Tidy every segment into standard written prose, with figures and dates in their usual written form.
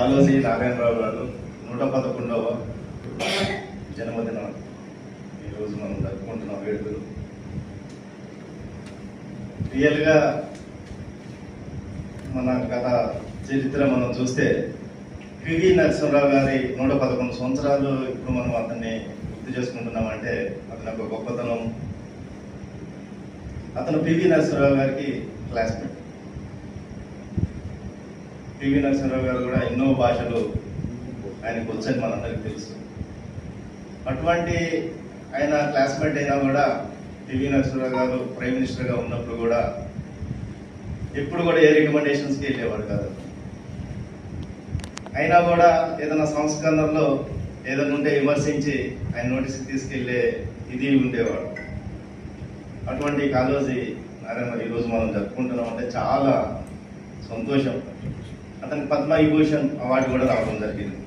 కాళోజీ నారాయణరావు గారు 111వ జన్మదినం ఈరోజు మనం జరుపుకుంటున్నాం వేడుకలు. రియల్గా మన గత చరిత్ర మనం చూస్తే పివి నరసింహరావు గారి 111 సంవత్సరాలు ఇప్పుడు మనం అతన్ని గుర్తు చేసుకుంటున్నామంటే అతని ఒక గొప్పతనం. అతను పివి నరసింహరావు గారికి క్లాస్మేట్. పివి నరసింహరావు గారు కూడా ఎన్నో భాషలు ఆయనకు వచ్చని మనందరికీ తెలుసు. అటువంటి ఆయన క్లాస్మేట్ అయినా కూడా పివి నరసింహరావు గారు ప్రైమ్ మినిస్టర్గా ఉన్నప్పుడు కూడా ఎప్పుడు కూడా ఏ రికమెండేషన్స్కి వెళ్ళేవాడు కాదు. అయినా కూడా ఏదైనా సంస్కరణలో ఏదైనా ఉంటే విమర్శించి ఆయన నోటీస్కి తీసుకెళ్లే ఇది ఉండేవాడు. అటువంటి కాళోజీ నారాయణ ఈరోజు మనం జరుపుకుంటున్నాం అంటే చాలా సంతోషం. అతనికి పద్మవిభూషణ్ అవార్డు కూడా రావడం జరిగింది.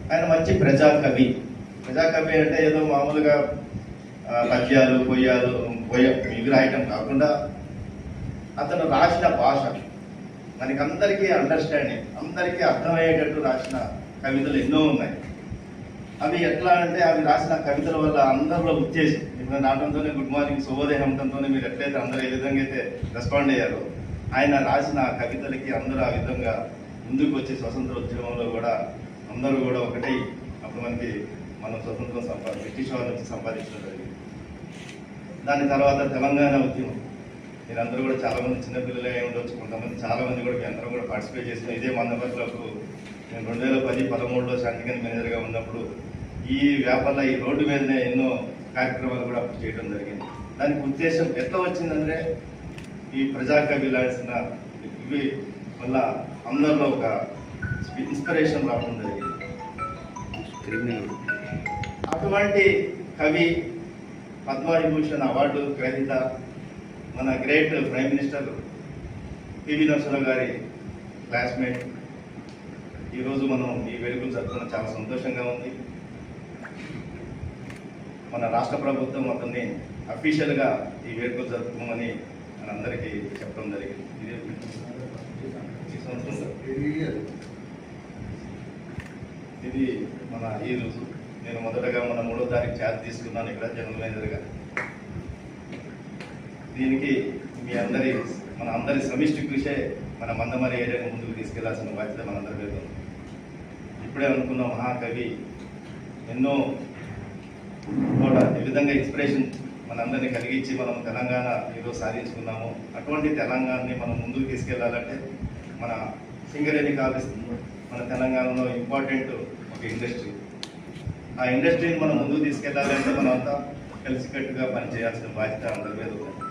ఆయన మంచి ప్రజాకవి. ప్రజాకవి అంటే ఏదో మామూలుగా పద్యాలు ఇవి రాయటం కాకుండా అతను రాసిన భాష మనకందరికీ అండర్స్టాండింగ్, అందరికీ అర్థమయ్యేటట్టు రాసిన కవితలు ఎన్నో ఉన్నాయి. అవి ఎట్లా అంటే అవి రాసిన కవితల వల్ల అందరిలో ఉత్తేజం. ఇప్పుడు నాటంతోనే గుడ్ మార్నింగ్ శుభోదయం అంటంతోనే మీరు ఎట్లయితే అందరూ ఏ విధంగా అయితే రెస్పాండ్ అయ్యారో ఆయన రాసిన కవితలకి అందరూ ఆ విధంగా ముందుకు వచ్చి స్వతంత్ర ఉద్యమంలో కూడా అందరూ కూడా ఒకటై అప్పుడు మనం స్వతంత్రం బ్రిటిష్ వాళ్ళ నుంచి సంపాదించడం జరిగింది. దాని తర్వాత తెలంగాణ ఉద్యమం మీరందరూ కూడా చాలా మంది చిన్నపిల్లలే ఉండొచ్చు, కొంతమంది చాలా మంది కూడా మీ అందరూ కూడా పార్టిసిపేట్ చేసిన ఇదే మందపట్లకు నేను 2010-13లో శాంతిగని మేనేజర్గా ఉన్నప్పుడు ఈ వ్యాపారంలో ఈ రోడ్డు మీదనే ఎన్నో కార్యక్రమాలు కూడా చేయడం జరిగింది. దానికి ఉద్దేశం ఎట్లా వచ్చిందంటే ఈ ప్రజాకవి రాసిన ఇవి వల్ల అందరిలో ఒక ఇన్స్పిరేషన్ రావడం జరిగింది. అటువంటి కవి పద్మవిభూషణ్ అవార్డు గ్రహీత మన great prime minister PV Narasimha Rao గారి క్లాస్మేట్ ఈరోజు మనం ఈ వేడుకలు జరుపుకోవడం చాలా సంతోషంగా ఉంది. మన రాష్ట్ర ప్రభుత్వం అతన్ని అఫీషియల్గా ఈ వేడుకలు జరుపుకోమని మనందరికీ చెప్పడం జరిగింది. ఇది మన ఈ రోజు నేను మొదటగా మన 3వ తారీఖు ఛార్జ్ తీసుకున్నాను ఇక్కడ జనరల్ మేనేజర్గా. దీనికి మన అందరి సమిష్టి కృషే మన మందమరి ఏరియాని ముందుకు తీసుకెళ్లాల్సిన బాధ్యత మనందరి మీద ఉంది. ఇప్పుడే అనుకున్న మహాకవి ఎన్నో కూడా ఈ విధంగా ఇన్స్పిరేషన్ మనందరినీ కలిగించి మనం తెలంగాణ ఈరోజు సాధించుకున్నాము. అటువంటి తెలంగాణని మనం ముందుకు తీసుకెళ్లాలంటే మన సింగరేణి కాలేజ్ మన తెలంగాణలో ఇంపార్టెంట్ ఒక ఇండస్ట్రీ. ఆ ఇండస్ట్రీని మనం ముందుకు తీసుకెళ్లాలంటే మనం అంతా కలిసికట్టుగా పనిచేయాల్సిన బాధ్యత అందరి మీద ఉంది.